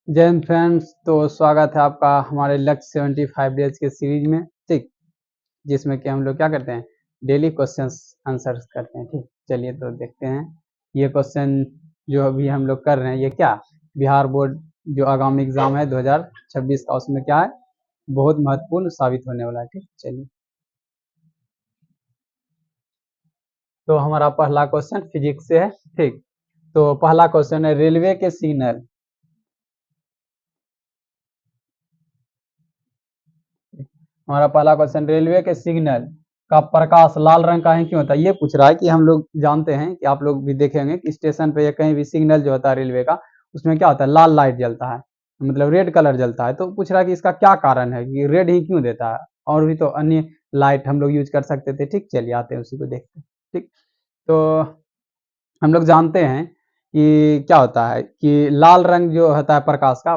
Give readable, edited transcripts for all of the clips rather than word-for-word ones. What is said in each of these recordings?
जय हिंद फ्रेंड्स। तो स्वागत है आपका हमारे लक्ष्य 75 डेज के सीरीज में, ठीक, जिसमें कि हम लोग क्या करते हैं, डेली क्वेश्चंस आंसर्स करते हैं। ठीक, चलिए तो देखते हैं ये क्वेश्चन जो अभी हम लोग कर रहे हैं, ये क्या बिहार बोर्ड जो आगामी एग्जाम है 2026 का, उसमें क्या है, बहुत महत्वपूर्ण साबित होने वाला है। ठीक, चलिए तो हमारा पहला क्वेश्चन फिजिक्स से है। ठीक, तो पहला क्वेश्चन है, रेलवे के सिग्नल, हमारा पहला क्वेश्चन, रेलवे के सिग्नल का प्रकाश लाल रंग का ही क्यों होता है। ये पूछ रहा है कि हम लोग जानते हैं कि आप लोग भी देखेंगे कि स्टेशन पे या कहीं भी सिग्नल जो होता है रेलवे का, उसमें क्या होता है, लाल लाइट जलता है, मतलब रेड कलर जलता है। तो पूछ रहा है कि इसका क्या कारण है कि रेड ही क्यों देता है, और भी तो अन्य लाइट हम लोग यूज कर सकते थे। ठीक, चलिए आते हैं उसी को देखते हैं। ठीक, तो हम लोग जानते हैं कि क्या होता है कि लाल रंग जो होता है प्रकाश का,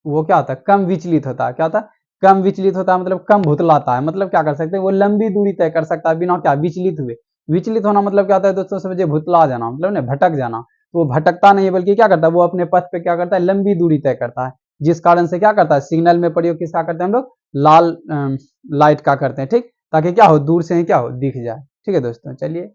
वो क्या होता है, कम विचलित होता है। क्या होता है, कम विचलित होता है, मतलब कम भुतलाता है। मतलब क्या कर सकते हैं, वो लंबी दूरी तय कर सकता है बिना क्या विचलित हुए। विचलित होना मतलब क्या होता है दोस्तों, समझे, भुतला जाना, मतलब ना भटक जाना। तो वो भटकता नहीं है, बल्कि क्या करता है, वो अपने पथ पे क्या करता है, लंबी दूरी तय करता है। जिस कारण से क्या करता है, सिग्नल में प्रयोग किसका करते हैं हम लोग, लाल लाइट का करते हैं। ठीक, ताकि क्या हो, दूर से ही क्या हो, दिख जाए। ठीक है दोस्तों, चलिए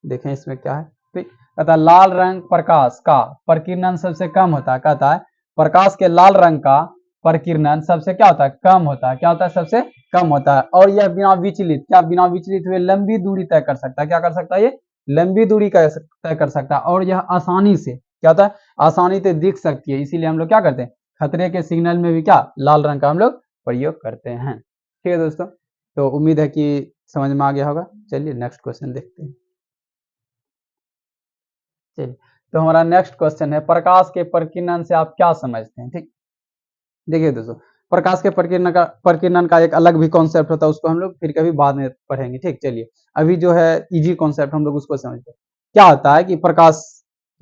देखें इसमें क्या है। ठीक, कहता है लाल रंग प्रकाश का प्रकीर्णन सबसे कम होता है। कहता है प्रकाश के लाल रंग का प्रकीर्णन सबसे क्या होता है, कम होता है। क्या होता है, सबसे कम होता है। और यह बिना विचलित, क्या बिना विचलित हुए लंबी दूरी तय कर सकता है। क्या कर सकता है, ये लंबी दूरी तय कर सकता है। और यह आसानी से क्या होता है, आसानी से दिख सकती है। इसीलिए हम लोग क्या करते हैं, खतरे के सिग्नल में भी क्या लाल रंग का हम लोग प्रयोग करते हैं। ठीक है दोस्तों, तो उम्मीद है कि समझ में आ गया होगा। चलिए नेक्स्ट क्वेश्चन देखते हैं। चलिए, तो हमारा नेक्स्ट क्वेश्चन है, प्रकाश के प्रकीर्णन से आप क्या समझते हैं। ठीक, देखिए दोस्तों, प्रकाश के प्रकीर्णन का एक अलग भी कॉन्सेप्ट होता है, उसको हम लोग फिर कभी बाद में पढ़ेंगे। ठीक, चलिए अभी जो है इजी कॉन्सेप्ट हम लोग उसको समझते हैं। क्या होता है कि प्रकाश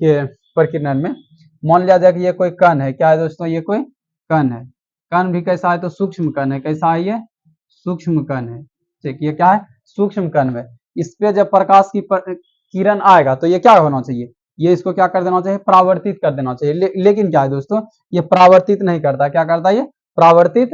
के प्रकीर्णन में मान लिया जाए कि ये कोई कण है। क्या है दोस्तों, ये कोई कण है। कण भी कैसा है, तो सूक्ष्म कण है। कैसा है, ये सूक्ष्म कण है। ठीक, ये क्या है, सूक्ष्म कण है। इस पे जब प्रकाश की किरण आएगा तो ये क्या होना चाहिए, ये इसको क्या कर देना चाहिए, परावर्तित कर देना चाहिए। लेकिन क्या है दोस्तों, ये परावर्तित नहीं करता। क्या करता है, ये परावर्तित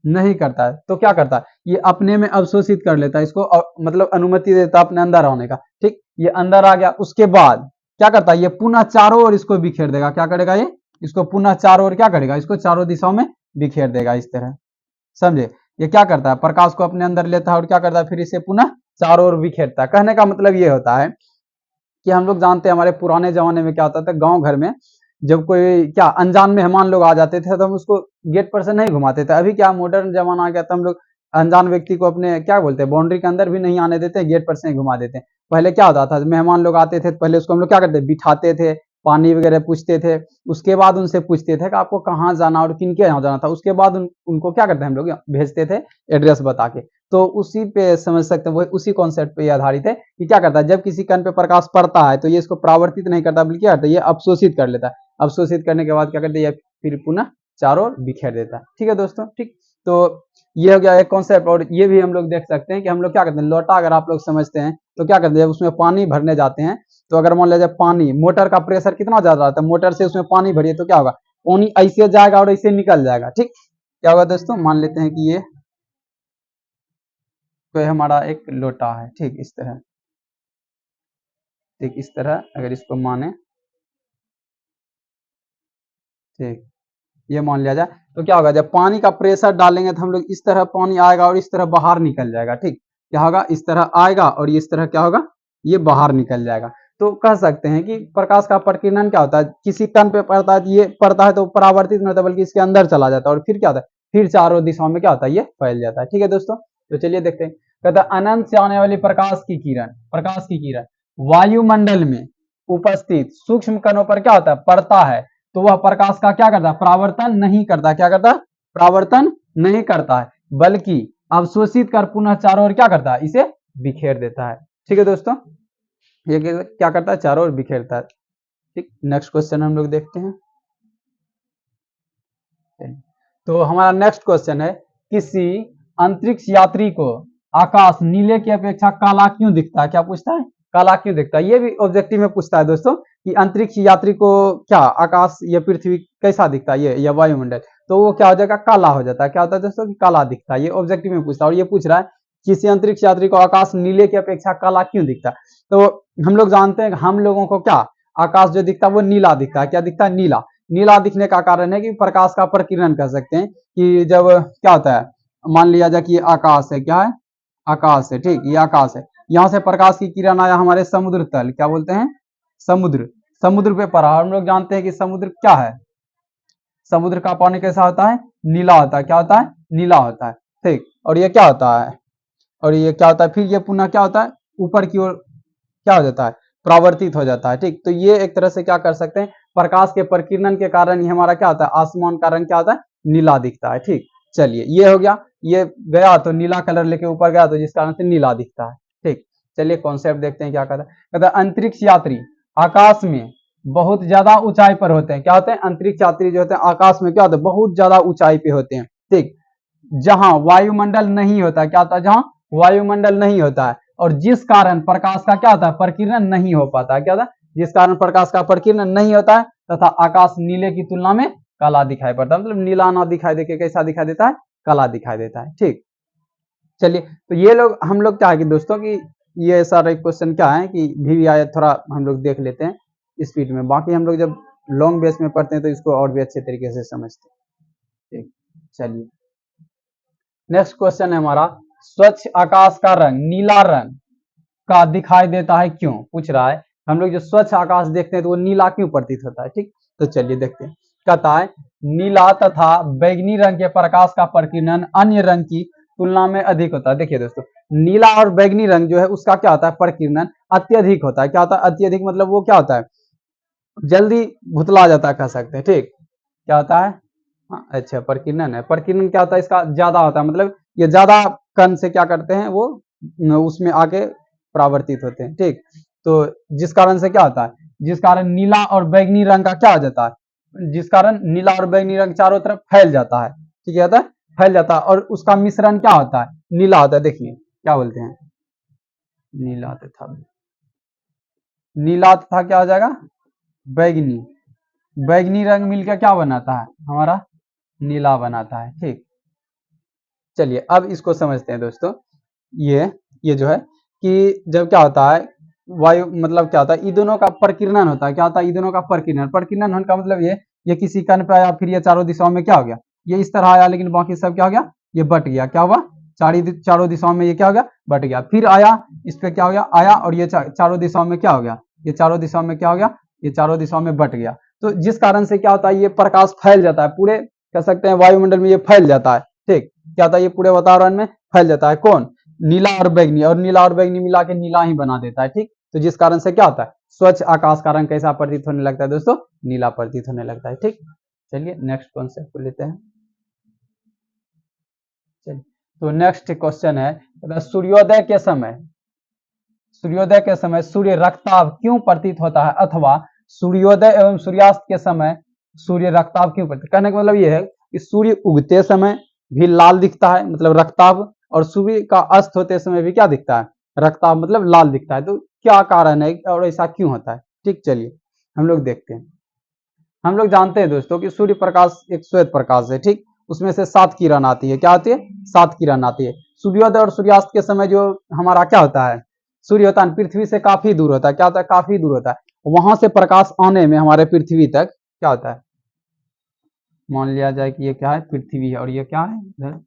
नहीं करता है। तो क्या करता है, ये अपने में अवशोषित कर लेता है इसको, मतलब अनुमति देता है अपने अंदर आने का। ठीक, ये अंदर आ गया, उसके बाद क्या करता है, ये पुनः चारों ओर इसको बिखेर देगा। क्या करेगा, ये इसको पुनः चारों ओर क्या करेगा, इसको चारों दिशाओं में बिखेर देगा इस तरह। समझे, ये क्या करता है, प्रकाश को अपने अंदर लेता है और क्या करता है, फिर इसे पुनः चारों ओर बिखेरता है। कहने का मतलब ये होता है कि हम लोग जानते हैं हमारे पुराने जमाने में क्या होता था, गांव घर में जब कोई क्या अनजान मेहमान लोग आ जाते थे तो हम उसको गेट पर से नहीं घुमाते थे। अभी क्या मॉडर्न जमाना आ गया, तो हम लोग अनजान व्यक्ति को अपने क्या बोलते हैं, बाउंड्री के अंदर भी नहीं आने देते, गेट पर से ही घुमा देते हैं। पहले क्या होता था, मेहमान लोग आते थे तो पहले उसको हम लोग क्या करते, बिठाते थे, पानी वगैरह पूछते थे। उसके बाद उनसे पूछते थे कि आपको कहाँ जाना और किन के यहाँ जाना था। उसके बाद उनको क्या करते हैं, हम लोग भेजते थे एड्रेस बता के। तो उसी पे समझ सकते हैं, वो उसी कॉन्सेप्ट पे आधारित है कि क्या करता है, जब किसी कण पे प्रकाश पड़ता है तो ये इसको परावर्तित नहीं करता, बल्कि क्या करता है, ये अवशोषित कर लेता है। अवशोषित करने के बाद क्या करता है, ये फिर पुनः चारों ओर बिखेर देता है। ठीक है दोस्तों, ठीक, तो ये हो गया एक कॉन्सेप्ट। और ये भी हम लोग देख सकते हैं कि हम लोग क्या करते हैं, लोटा अगर आप लोग समझते हैं तो क्या करते हैं, उसमें पानी भरने जाते हैं। तो अगर मान लीजिए पानी, मोटर का प्रेशर कितना ज्यादा रहता है, मोटर से उसमें पानी भरिए तो क्या होगा, पानी ऐसे जाएगा और ऐसे निकल जाएगा। ठीक, क्या होगा दोस्तों, मान लेते हैं कि ये कोई हमारा एक लोटा है। ठीक, इस तरह, ठीक इस तरह अगर इसको माने, ठीक ये मान लिया जाए तो क्या होगा, जब पानी का प्रेशर डालेंगे तो हम लोग इस तरह पानी आएगा और इस तरह बाहर निकल जाएगा। ठीक, क्या होगा, इस तरह आएगा और इस तरह क्या होगा, ये बाहर निकल जाएगा। तो कह सकते हैं कि प्रकाश का प्रकीर्णन क्या होता है, किसी कण पे पड़ता है, ये पड़ता है तो परावर्तित नहीं होता, बल्कि इसके अंदर चला जाता है और फिर क्या होता है, फिर चारों दिशाओं में क्या होता है, ये फैल जाता है। ठीक है दोस्तों, तो चलिए देखते हैं। कहता है अनंत से आने वाली प्रकाश की किरण वायुमंडल में उपस्थित सूक्ष्म कणों पर क्या होता है, पड़ता है। तो वह प्रकाश का क्या करता है, परावर्तन नहीं करता। क्या करता है, परावर्तन नहीं करता है, बल्कि अवशोषित कर पुनः चारों ओर क्या करता है, इसे बिखेर देता है। ठीक है दोस्तों, ये क्या करता है, चारों ओर बिखेरता है। ठीक, नेक्स्ट क्वेश्चन हम लोग देखते हैं। तो हमारा नेक्स्ट क्वेश्चन है, किसी अंतरिक्ष यात्री को आकाश नीले की अपेक्षा काला क्यों दिखता है। क्या पूछता है, काला क्यों दिखता है? ये भी ऑब्जेक्टिव में पूछता है दोस्तों कि अंतरिक्ष यात्री को क्या आकाश या पृथ्वी कैसा दिखता है, ये या वायुमंडल, तो वो क्या हो जाएगा, काला हो जाता है। क्या होता है दोस्तों कि काला दिखता है। ये ऑब्जेक्टिव में पूछता है। और ये पूछ रहा है किसी अंतरिक्ष यात्री को आकाश नीले की अपेक्षा काला क्यों दिखता है? तो हम लोग जानते हैं हम लोगों को क्या आकाश जो दिखता है वो नीला दिखता है। क्या दिखता है? नीला। नीला दिखने का कारण है कि प्रकाश का प्रकीर्णन कर सकते हैं कि जब क्या होता है, मान लिया जाए कि ये आकाश है, क्या है, आकाश है, ठीक, ये आकाश है, यहाँ से प्रकाश की किरण आया हमारे समुद्र तल, क्या बोलते हैं, समुद्र, समुद्र पे पड़ा। हम लोग जानते हैं कि समुद्र क्या है, समुद्र का पानी कैसा होता है, नीला होता है। क्या होता है? नीला होता है, ठीक। और ये क्या होता है, और ये क्या होता है, फिर ये पुनः क्या होता है, ऊपर की ओर क्या हो जाता है, परावर्तित हो जाता है, ठीक। तो ये एक तरह से क्या कर सकते हैं, प्रकाश के प्रकीर्णन के कारण ही हमारा क्या होता है, आसमान का रंग क्या होता है, नीला दिखता है, ठीक। चलिए ये हो गया, ये गया तो नीला कलर लेके ऊपर गया तो जिस कारण से नीला दिखता है, ठीक। चलिए कॉन्सेप्ट देखते हैं क्या कहता है। कहता है अंतरिक्ष यात्री आकाश में बहुत ज्यादा ऊंचाई पर होते हैं। क्या होते हैं? अंतरिक्ष यात्री जो होते हैं आकाश में क्या होते हैं, बहुत ज्यादा ऊंचाई पे होते हैं, ठीक। जहां वायुमंडल नहीं होता, क्या होता है, जहां वायुमंडल नहीं होता है, और जिस कारण प्रकाश का क्या होता है, प्रकीर्णन नहीं हो पाता है। क्या होता है? जिस कारण प्रकाश का प्रकीर्णन नहीं होता है तथा आकाश नीले की तुलना में काला दिखाई पड़ता है। मतलब नीला ना दिखाई देके कैसा दिखाई देता है, काला दिखाई देता है, ठीक। चलिए तो ये लोग हम लोग क्या है कि दोस्तों की ये सारे क्वेश्चन क्या है कि भी आया थोड़ा हम लोग देख लेते हैं स्पीड में। बाकी हम लोग जब लॉन्ग बेस में पढ़ते हैं तो इसको और भी अच्छे तरीके से समझते हैं, ठीक। चलिए नेक्स्ट क्वेश्चन है हमारा, स्वच्छ आकाश का रंग नीला रंग का दिखाई देता है क्यों? पूछ रहा है हम लोग जो स्वच्छ आकाश देखते हैं तो वो नीला क्यों प्रतीत होता है, ठीक। तो चलिए देखते हैं। कहता है नीला तथा बैगनी रंग के प्रकाश का प्रकीर्णन अन्य रंग की तुलना में अधिक होता है। देखिए दोस्तों, नीला और बैगनी रंग जो है उसका क्या होता है, प्रकीर्णन अत्यधिक होता है। क्या होता है? अत्यधिक मतलब वो क्या होता है, जल्दी भुतला जाता है, कह सकते हैं, ठीक। क्या होता है? हाँ, अच्छा प्रकीर्णन है। प्रकीर्णन क्या होता है, इसका ज्यादा होता है, मतलब ये ज्यादा कण से क्या करते हैं वो उसमें आके परावर्तित होते हैं, ठीक। तो जिस कारण से क्या होता है, जिस कारण नीला और बैगनी रंग का क्या हो जाता है, जिस कारण नीला और बैगनी रंग चारों तरफ फैल जाता है, ठीक है, होता है फैल जाता है, और उसका मिश्रण क्या होता है, नीला होता है। देखिए क्या बोलते हैं, नीला तथा नीला तथा क्या हो जाएगा, बैगनी, बैगनी रंग मिलकर क्या बनाता है हमारा, नीला बनाता है, ठीक। चलिए अब इसको समझते हैं दोस्तों। ये जो है कि जब क्या होता है वायु, मतलब क्या होता है, ये दोनों का प्रकीर्णन होता है। क्या होता है? ये दोनों का प्रकीर्णन, प्रकीर्णन होने का मतलब ये किसी कण पे आया, फिर ये चारों दिशाओं में क्या हो गया, ये इस तरह आया, लेकिन बाकी सब क्या हो गया, ये बट गया। क्या हुआ? चारों दिशाओं में ये क्या हो गया, बट गया। फिर आया, इस पे क्या हो गया, आया, और ये चारों दिशाओं में क्या हो गया, ये चारों दिशाओं में क्या हो गया, ये चारों दिशाओं में बट गया। तो जिस कारण से क्या होता है, ये प्रकाश फैल जाता है पूरे, कह सकते हैं वायुमंडल में ये फैल जाता है, ठीक। क्या होता है, ये पूरे वातावरण में फैल जाता है। कौन? नीला और बैगनी, और नीला और बैगनी मिला के नीला ही बना देता है, ठीक। तो जिस कारण से क्या होता है, स्वच्छ आकाश का रंग कैसा प्रतीत होने लगता है दोस्तों, नीला प्रतीत होने लगता है, ठीक। चलिए नेक्स्ट कॉन्सेप्ट को लेते हैं। चलिए तो नेक्स्ट क्वेश्चन है, सूर्योदय के समय, सूर्योदय के समय सूर्य रक्ताभ क्यों प्रतीत होता है, अथवा सूर्योदय एवं सूर्यास्त के समय सूर्य रक्ताभ क्यों प्रतीत? कहने का मतलब ये है कि सूर्य उगते समय भी लाल दिखता है, मतलब रक्ताभ, और सूर्य का अस्त होते समय भी क्या दिखता है, रक्ताभ, मतलब लाल दिखता है। तो क्या कारण है और ऐसा क्यों होता है, ठीक। चलिए हम लोग देखते हैं। हम लोग जानते हैं दोस्तों कि सूर्य प्रकाश एक श्वेत प्रकाश है, ठीक। उसमें से 7 किरण आती है। क्या आती है? 7 किरण आती है। सूर्योदय और सूर्यास्त के समय जो हमारा क्या होता है, सूर्य होता है पृथ्वी से काफी दूर होता है। क्या होता है? काफी दूर होता है। वहां से प्रकाश आने में हमारे पृथ्वी तक क्या होता है, मान लिया जाए कि ये क्या है, पृथ्वी है, और ये क्या है इधर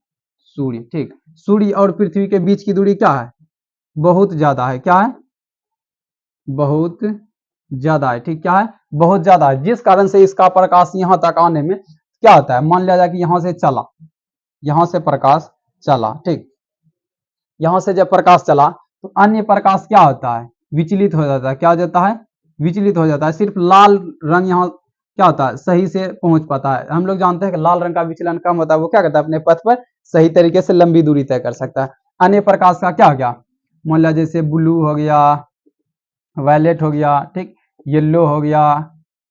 सूर्य, ठीक। सूर्य और पृथ्वी के बीच की दूरी क्या है, बहुत ज्यादा है। क्या है? बहुत ज्यादा है, ठीक। क्या है? बहुत ज्यादा है, जिस कारण से इसका प्रकाश यहाँ तक आने में क्या होता है, मान लिया जाए कि यहाँ से चला, यहाँ से प्रकाश चला, ठीक। यहाँ से जब प्रकाश चला तो अन्य प्रकाश क्या होता है, विचलित हो जाता है। क्या हो जाता है? विचलित हो जाता है। सिर्फ लाल रंग यहाँ क्या होता है, सही से पहुंच पाता है। हम लोग जानते हैं कि लाल रंग का विचलन कम होता है, वो क्या करता है, अपने पथ पर सही तरीके से लंबी दूरी तय कर सकता है। अन्य प्रकाश का क्या हो गया, मान लिया जैसे ब्लू हो गया, वायलेट हो गया, ठीक, येलो हो गया,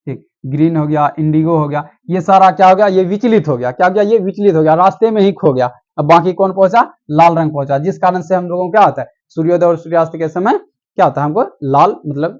ठीक, ग्रीन हो गया, इंडिगो हो गया, ये सारा क्या हो गया, ये विचलित हो गया। क्या हो गया? ये विचलित हो गया, रास्ते में ही खो गया। अब बाकी कौन पहुंचा? लाल रंग पहुंचा, जिस कारण से हम लोगों को क्या होता है, सूर्योदय और सूर्यास्त के समय क्या होता है, हमको लाल मतलब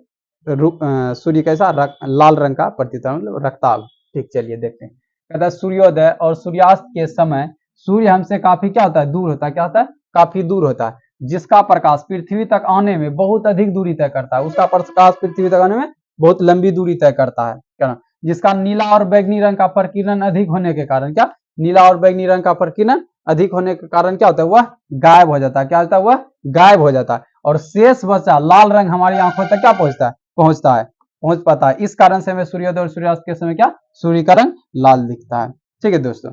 सूर्य कैसा लाल रंग का प्रतीत होता है, मतलब रक्ताभ। ठीक, चलिए देखते हैं। कहता है सूर्योदय और सूर्यास्त के समय सूर्य हमसे काफी क्या होता है, दूर होता है। क्या होता है, काफी दूर होता है। जिसका प्रकाश पृथ्वी तक आने में बहुत अधिक दूरी तय करता है, उसका प्रकाश पृथ्वी तक आने में बहुत लंबी दूरी तय करता है। क्या, जिसका नीला और बैगनी रंग का प्रकीर्णन अधिक होने के कारण, क्या, नीला और बैगनी रंग का प्रकीर्णन अधिक होने के कारण क्या होता है, वह गायब हो जाता है। क्या होता है, वह गायब हो जाता है। और शेष बचा लाल रंग हमारी आंखों तक क्या पहुंच पाता है। इस कारण से हमें सूर्योदय और सूर्यास्त के समय क्या, सूर्य का रंग लाल दिखता है। ठीक है दोस्तों।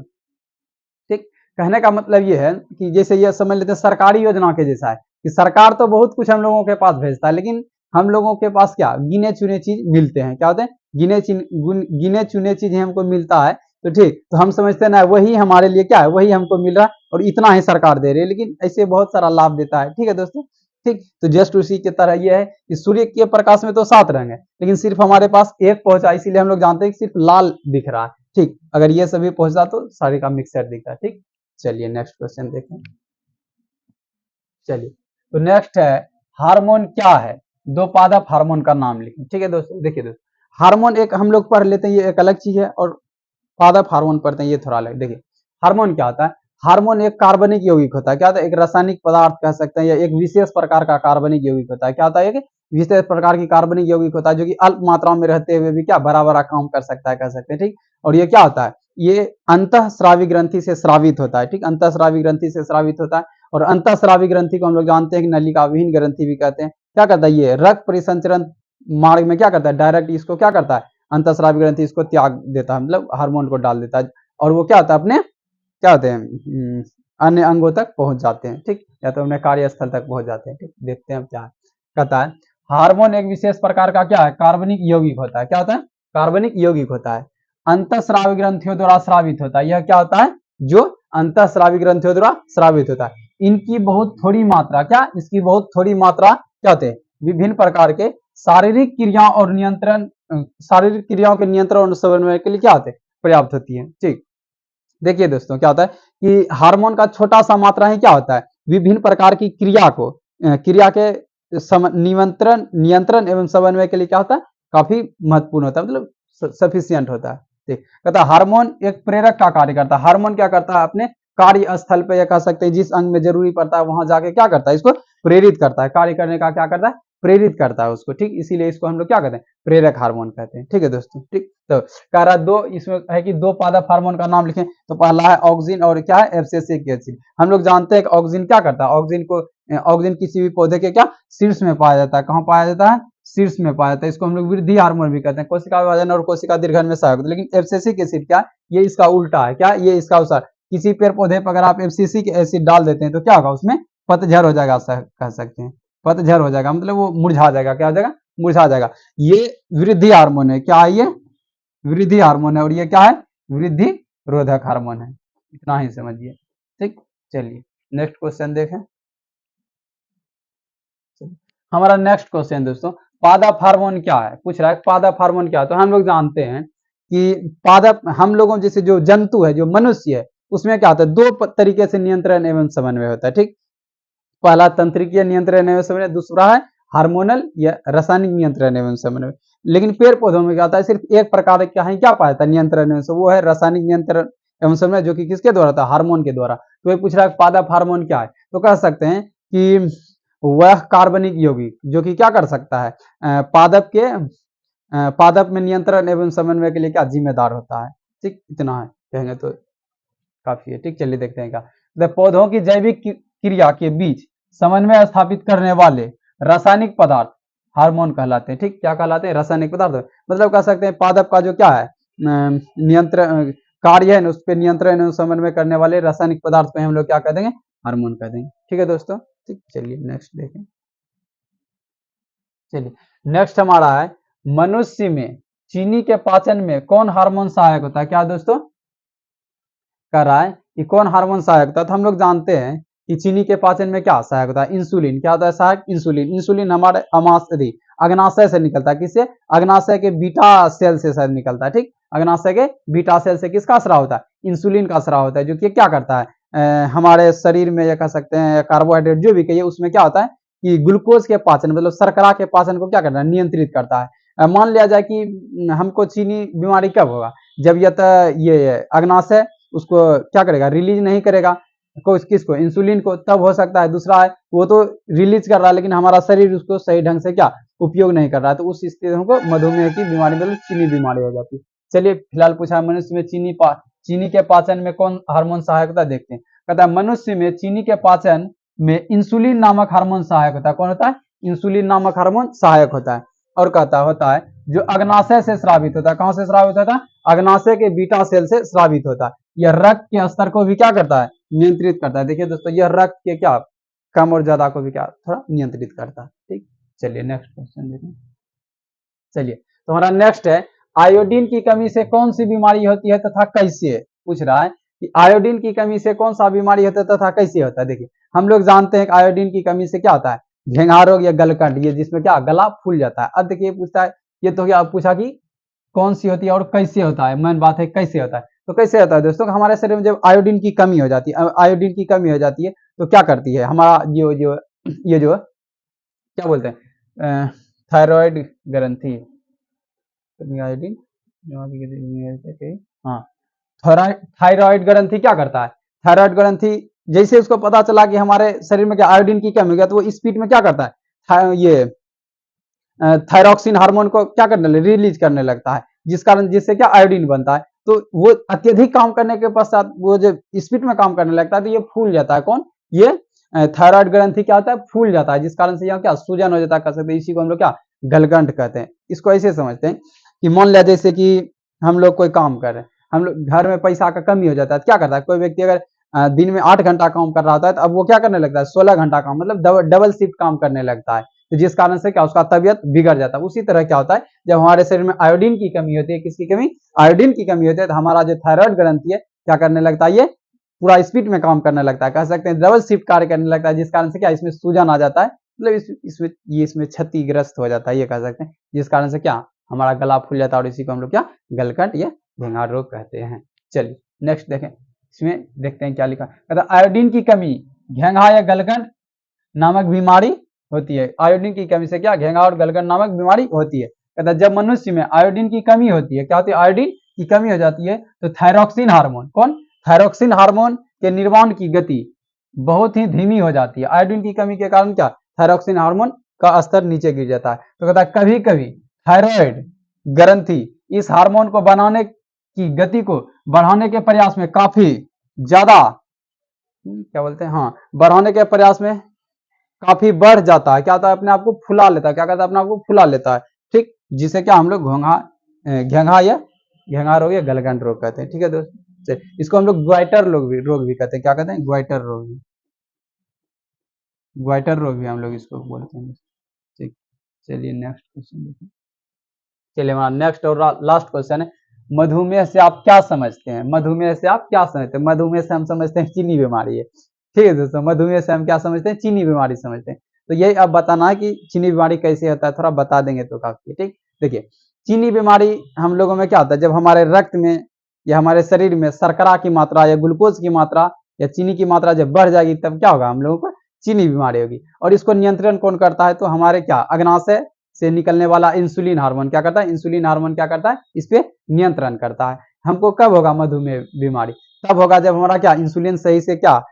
ठीक, कहने का मतलब ये है कि जैसे ये समझ लेते हैं सरकारी योजना के जैसा है कि सरकार तो बहुत कुछ हम लोगों के पास भेजता है, लेकिन हम लोगों के पास क्या, गिने चुने चीज मिलते हैं। क्या होते हैं, गिने चुने चीज हमको मिलता है। तो ठीक, तो हम समझते हैं ना वही हमारे लिए क्या है, वही हमको मिल रहा है और इतना ही सरकार दे रही है, लेकिन ऐसे बहुत सारा लाभ देता है। ठीक है दोस्तों। ठीक, तो जस्ट उसी की तरह ये है कि सूर्य के प्रकाश में तो 7 रंग है, लेकिन सिर्फ हमारे पास एक पहुंचा, इसीलिए हम लोग जानते हैं कि सिर्फ लाल दिख रहा है। ठीक, अगर ये सभी पहुंचता तो सारे का मिक्सर दिखता है। ठीक, चलिए नेक्स्ट क्वेश्चन देखें। चलिए, तो नेक्स्ट है हार्मोन क्या है, दो पादप हार्मोन का नाम लिखें। ठीक है दोस्तों, देखिए दोस्तों, हार्मोन एक हम लोग पढ़ लेते हैं, ये एक अलग चीज है, और पादप हार्मोन पढ़ते हैं, ये थोड़ा अलग। देखिए हार्मोन क्या होता है, हार्मोन एक कार्बनिक यौगिक होता है। क्या होता है, एक रासायनिक पदार्थ कह सकते हैं, या एक विशेष प्रकार का कार्बनिक यौगिक होता है। क्या होता है, एक विशेष प्रकार की कार्बनिक यौगिक होता है जो कि अल्प मात्राओं में रहते हुए भी क्या बड़ा बड़ा काम कर सकता है, कह सकते हैं। ठीक, और ये क्या होता है, ये अंतःस्रावी ग्रंथि से स्रावित होता है। ठीक, अंतःस्रावी ग्रंथि से स्रावित होता है। और अंतःस्रावी ग्रंथि को हम लोग जानते हैं कि नलिका विहीन ग्रंथि भी कहते हैं। क्या करता है, ये रक्त परिसंचरण मार्ग में क्या करता है, डायरेक्ट इसको क्या करता है, अंतःस्रावी ग्रंथि इसको त्याग देता है, मतलब हार्मोन को डाल देता है। और वो क्या होता है, अपने क्या होते हैं, अन्य अंगों तक पहुंच जाते हैं। ठीक, या तो अपने कार्यस्थल तक पहुंच जाते हैं। ठीक, देखते हैं अब क्या कहता है। हार्मोन एक विशेष प्रकार का क्या है, कार्बनिक यौगिक होता है। क्या होता है, कार्बनिक यौगिक होता है, अंतःस्रावी ग्रंथियों द्वारा स्रावित होता है। यह क्या होता है, जो अंतःस्रावी ग्रंथियों द्वारा स्रावित होता है। इनकी बहुत थोड़ी मात्रा, क्या, इसकी बहुत थोड़ी मात्रा क्या होते हैं, विभिन्न प्रकार के शारीरिक क्रियाओं और नियंत्रण, शारीरिक क्रियाओं के नियंत्रण और समन्वय के लिए क्या होते हैं, पर्याप्त होती है। ठीक, देखिए दोस्तों क्या होता है कि हार्मोन का छोटा सा मात्रा ही क्या होता है, विभिन्न प्रकार की क्रिया को क्रिया के नियंत्रण एवं समन्वय के लिए क्या होता है, काफी महत्वपूर्ण होता है, मतलब सफिशियंट होता है। ठीक, कहता है हार्मोन एक प्रेरक का कार्य करता है। हार्मोन क्या करता है, अपने कार्य स्थल पे, या कह सकते हैं जिस अंग में जरूरी पड़ता है वहां जाके क्या करता है, इसको प्रेरित करता है, कार्य करने का क्या करता है, प्रेरित करता है उसको। ठीक, इसीलिए इसको हम लोग क्या कहते हैं, प्रेरक हार्मोन कहते हैं। ठीक है दोस्तों। ठीक, तो कह रहा दो, इसमें है कि दो पादप हार्मोन का नाम लिखें। तो पहला है ऑक्सिन और क्या है, एब्सिसिक एसिड। हम लोग जानते हैं कि ऑक्सिन क्या करता है, ऑक्सिन किसी भी पौधे के क्या शीर्ष में पाया जाता है। कहाँ पाया जाता है, शीर्ष में पाया जाता है। इसको हम लोग वृद्धि हार्मोन भी कहते हैं, कोशिका विभाजन और कोशिका दीर्घन में सहायक होता है। लेकिन एब्सिसिक एसिड क्या, ये इसका उल्टा है। क्या, ये इसका अनुसार, किसी पेड़ पौधे पर अगर आप एब्सिसिक एसिड डाल देते हैं तो क्या होगा, उसमें पतझड़ हो जाएगा, कह सकते हैं पतझड़ हो जाएगा, मतलब वो मुरझा जाएगा। क्या हो जाएगा, मुरझा जाएगा। ये वृद्धि हार्मोन है। क्या है, ये वृद्धि हार्मोन है। और ये क्या है, वृद्धि रोधक हार्मोन है। इतना ही समझिए। ठीक, चलिए नेक्स्ट क्वेश्चन देखें। हमारा नेक्स्ट क्वेश्चन दोस्तों, पादप हार्मोन क्या है, पूछ रहा है पादप हार्मोन क्या है। तो हम लोग जानते हैं कि पादप, हम लोगों जैसे जो जंतु है, जो मनुष्य है, उसमें क्या होता है, दो तरीके से नियंत्रण एवं समन्वय होता है। ठीक, पहला तंत्रिकीय नियंत्रण एवं समन्वय, दूसरा है हार्मोनल या रासायनिक नियंत्रण एवं समन्वय। लेकिन पेड़ पौधों में क्या होता है, सिर्फ एक प्रकार क्या है, क्या पाया जाता है नियंत्रण एवं, वो है रासायनिक नियंत्रण एवं समन्वय, जो कि किसके द्वारा था, हार्मोन के द्वारा। तो ये पूछ रहा है पादप हार्मोन क्या है। तो कह सकते हैं कि वह कार्बनिक यौगिक जो कि क्या कर सकता है, पादप में नियंत्रण एवं समन्वय के लिए क्या जिम्मेदार होता है। ठीक, इतना है कहेंगे तो काफी है। ठीक, चलिए देखते हैं क्या, पौधों की जैविक क्रिया के बीच समन्वय स्थापित करने वाले रासायनिक पदार्थ हार्मोन कहलाते हैं। ठीक, क्या कहलाते हैं, रासायनिक पदार्थ। मतलब कह सकते हैं पादप का जो क्या है नियंत्रण कार्य है, उस पर नियंत्रण एवं समन्वय करने वाले रासायनिक पदार्थ को हम लोग क्या कह देंगे, हार्मोन कह देंगे। ठीक है दोस्तों। ठीक, चलिए नेक्स्ट देखें। चलिए नेक्स्ट हमारा है, मनुष्य में चीनी के पाचन में कौन हार्मोन सहायक होता है। क्या दोस्तों कह रहा है कि कौन हार्मोन सहायक होता है। तो हम लोग जानते हैं कि चीनी के पाचन में क्या सहायक होता है, इंसुलिन। क्या होता है सहायक, इंसुलिन। इंसुलिन हमारे अग्नाशय से निकलता है। किससे, अग्नाशय के बीटा सेल से शायद निकलता है। ठीक, अग्नाशय के बीटा सेल से किसका स्राव होता है, इंसुलिन का स्राव होता है, जो कि क्या करता है हमारे शरीर में, या कह सकते हैं कार्बोहाइड्रेट जो भी कहिए, उसमें क्या होता है कि ग्लूकोज के पाचन मतलब शर्करा के पाचन को क्या करता है, नियंत्रित करता है। मान लिया जाए कि हमको चीनी बीमारी कब होगा, जब ये अग्नाशय उसको क्या करेगा, रिलीज नहीं करेगा किसको, इंसुलिन को, तब हो सकता है। दूसरा है वो तो रिलीज कर रहा है लेकिन हमारा शरीर उसको सही ढंग से क्या उपयोग नहीं कर रहा है, तो उस स्थिति में हमको मधुमेह की बीमारी मतलब चीनी बीमारी हो जाती है। चलिए फिलहाल पूछा मनुष्य में चीनी के पाचन में कौन हार्मोन सहायक होता है, देखते हैं। कहता है मनुष्य में चीनी के पाचन में इंसुलिन नामक हार्मोन सहायक होता है। कौन होता है, इंसुलिन नामक हार्मोन सहायक होता है। और कहता होता है जो अग्नाशय से स्रावित होता है, कहां से स्रावित होता है, अग्नाशय के बीटा सेल से स्रावित होता है। यह रक्त के स्तर को भी क्या करता है, नियंत्रित करता है। देखिए दोस्तों, यह रक्त के क्या कम और ज्यादा को भी क्या थोड़ा नियंत्रित करता है। ठीक, चलिए नेक्स्ट क्वेश्चन देखिए। चलिए तो हमारा नेक्स्ट है, आयोडीन की कमी से कौन सी बीमारी होती है तथा कैसे, पूछ रहा है कि आयोडीन की कमी से कौन सा बीमारी होता है तथा कैसे होता है। देखिए हम लोग जानते हैं कि आयोडीन की कमी से क्या होता है, घेंघा रोग या गलकंठ, ये जिसमें क्या गला फूल जाता है। अब देखिए पूछता है, ये तो क्या पूछा कि कौन सी होती है और कैसे होता है, मेन बात है कैसे होता है। तो कैसे होता है दोस्तों, हमारे शरीर में जब आयोडीन की कमी हो जाती है, आयोडीन की कमी हो जाती है तो क्या करती है, हमारा ये जो क्या बोलते हैं, थायराइड ग्रंथि, आयोडीन हाँ, थायराइड ग्रंथि क्या करता है, थायराइड ग्रंथि जैसे उसको पता चला कि हमारे शरीर में क्या आयोडीन की कमी हो गया, तो वो स्पीड में क्या करता है, ये थायरॉक्सिन हार्मोन को क्या करने रिलीज करने लगता है, जिस कारण जिससे क्या आयोडीन बनता है। तो वो अत्यधिक काम करने के पश्चात वो जो स्पीड में काम करने लगता है तो ये फूल जाता है। कौन, ये थायराइड ग्रंथि क्या होता है, फूल जाता है, जिस कारण से यहाँ क्या सूजन हो जाता है, कर सकते हैं। इसी को हम लोग क्या गलगंठ कहते हैं। इसको ऐसे समझते हैं कि मान लिया जैसे कि हम लोग कोई काम कर रहे हैं, हम लोग घर में पैसा का कमी हो जाता है, क्या करता है कोई व्यक्ति अगर दिन में 8 घंटा काम कर रहा होता है तो अब वो क्या करने लगता है 16 घंटा काम, मतलब डबल शिफ्ट काम करने लगता है। तो जिस कारण से क्या उसका तबियत बिगड़ जाता है। उसी तरह क्या होता है, जब हमारे शरीर में आयोडीन की कमी होती है, किसकी कमी, आयोडीन की कमी होती है, तो हमारा जो थायराइड ग्रंथि है क्या करने लगता है, ये पूरा स्पीड में काम करने लगता है, कह सकते हैं डबल शिफ्ट कार्य करने लगता है, जिस कारण से क्या इसमें सूजन आ जाता है, मतलब इसमें क्षतिग्रस्त हो जाता है, ये कह सकते हैं, जिस कारण से क्या हमारा गला फूल जाता है, और इसी को हम लोग क्या गलकंठ या घेंघा रोग कहते हैं। चलिए नेक्स्ट देखें, इसमें देखते हैं क्या लिखा, कहता आयोडीन की कमी घेंघा या गलकंठ नामक बीमारी होती है। आयोडीन की कमी से क्या घेंघा और गलकंठ नामक बीमारी होती है। कहता जब मनुष्य में आयोडीन की कमी होती है, क्या होती है, आयोडीन की कमी हो जाती है, तो थायरॉक्सिन हार्मोन, कौन, थायरॉक्सिन हार्मोन के निर्माण की गति बहुत ही धीमी हो जाती है। आयोडीन की कमी के कारण क्या थायरॉक्सिन हार्मोन का स्तर नीचे गिर जाता है। तो कहता है कभी कभी थायराइड ग्रंथि इस हार्मोन को बनाने की गति को बढ़ाने के प्रयास में काफी ज्यादा क्या बोलते हैं, हाँ, बढ़ाने के प्रयास में काफी बढ़ जाता है, क्या होता है, अपने आप को फुला लेता है, क्या कहता है, अपने आप को फुला लेता है। ठीक, जिसे क्या हम लोग घेंघा या घेंघा रोग या गलगंठ रोग कहते हैं। ठीक है दोस्त, इसको हम लोग ग्वाइटर रोग भी कहते हैं। क्या कहते हैं, ग्वाइटर रोग भी, ग्वाइटर रोग भी हम लोग इसको बोलते हैं। ठीक, चलिए नेक्स्ट क्वेश्चन देखिए। चलिए हमारा नेक्स्ट और लास्ट क्वेश्चन है, मधुमेह से आप क्या समझते हैं, मधुमेह से आप क्या समझते हैं। मधुमेह से हम समझते हैं चीनी बीमारी है। ठीक है दोस्तों, मधुमेह से हम क्या समझते हैं, चीनी बीमारी समझते हैं। तो यही अब बताना है कि चीनी बीमारी कैसे होता है, थोड़ा बता देंगे तो काफी। ठीक, देखिए चीनी बीमारी हम लोगों में क्या होता है, जब हमारे रक्त में या हमारे शरीर में शर्करा की मात्रा या ग्लूकोज की मात्रा या चीनी की मात्रा जब बढ़ जाएगी तब क्या होगा, हम लोगों को चीनी बीमारी होगी। और इसको नियंत्रण कौन करता है, तो हमारे क्या अग्नाशय से निकलने वाला इंसुलिन हार्मोन क्या करता है, इंसुलिन हार्मोन क्या करता है, इस पे नियंत्रण करता है। हमको कब होगा मधुमेह बीमारी, तब होगा जब हमारा क्या इंसुलिन सही से क्या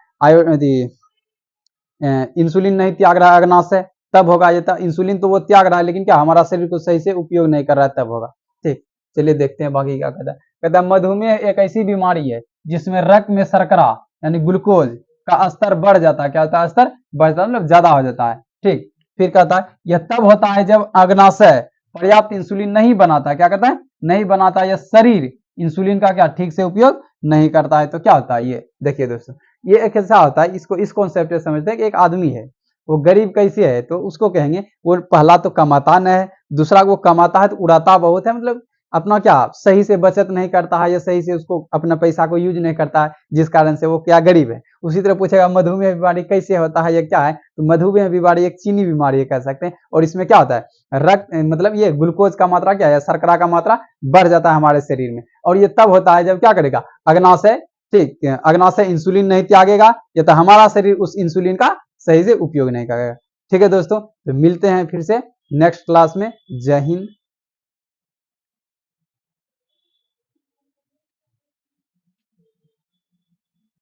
इंसुलिन नहीं त्याग रहा है अग्नाशय, तब होगा। ये इंसुलिन तो वो त्याग रहा है लेकिन क्या हमारा शरीर को सही से उपयोग नहीं कर रहा है, तब होगा। ठीक, चलिए देखते हैं बाकी क्या कहता है। कहता है मधुमेह एक ऐसी बीमारी है जिसमें रक्त में शर्करा यानी ग्लूकोज का स्तर बढ़ जाता है। क्या होता है, स्तर बढ़ जाता है, मतलब ज्यादा हो जाता है। ठीक, फिर कहता है यह तब होता है जब अग्नाशय पर्याप्त इंसुलिन नहीं बनाता है। क्या कहता है, नहीं बनाता है, या शरीर इंसुलिन का क्या ठीक से उपयोग नहीं करता है। तो क्या होता है, ये देखिए दोस्तों, ये एक ऐसा होता है, इसको इस कॉन्सेप्ट से समझते हैं कि एक आदमी है, वो गरीब कैसे है, तो उसको कहेंगे वो पहला तो कमाता न है, दूसरा वो कमाता है तो उड़ाता बहुत है, मतलब अपना क्या सही से बचत नहीं करता है, या सही से उसको अपना पैसा को यूज नहीं करता है, जिस कारण से वो क्या गरीब है। उसी तरह पूछेगा मधुमेह बीमारी कैसे होता है, ये क्या है, तो मधुमेह बीमारी एक चीनी बीमारी है कह सकते हैं। और इसमें क्या होता है, रक्त मतलब ये ग्लूकोज का मात्रा क्या है, शर्करा का मात्रा बढ़ जाता है हमारे शरीर में। और ये तब होता है जब क्या करेगा अग्नाशय, ठीक, अग्नाशय इंसुलिन नहीं त्यागेगा, या तो हमारा शरीर उस इंसुलिन का सही से उपयोग नहीं करेगा। ठीक है दोस्तों, तो मिलते हैं फिर से नेक्स्ट क्लास में। जय हिंद,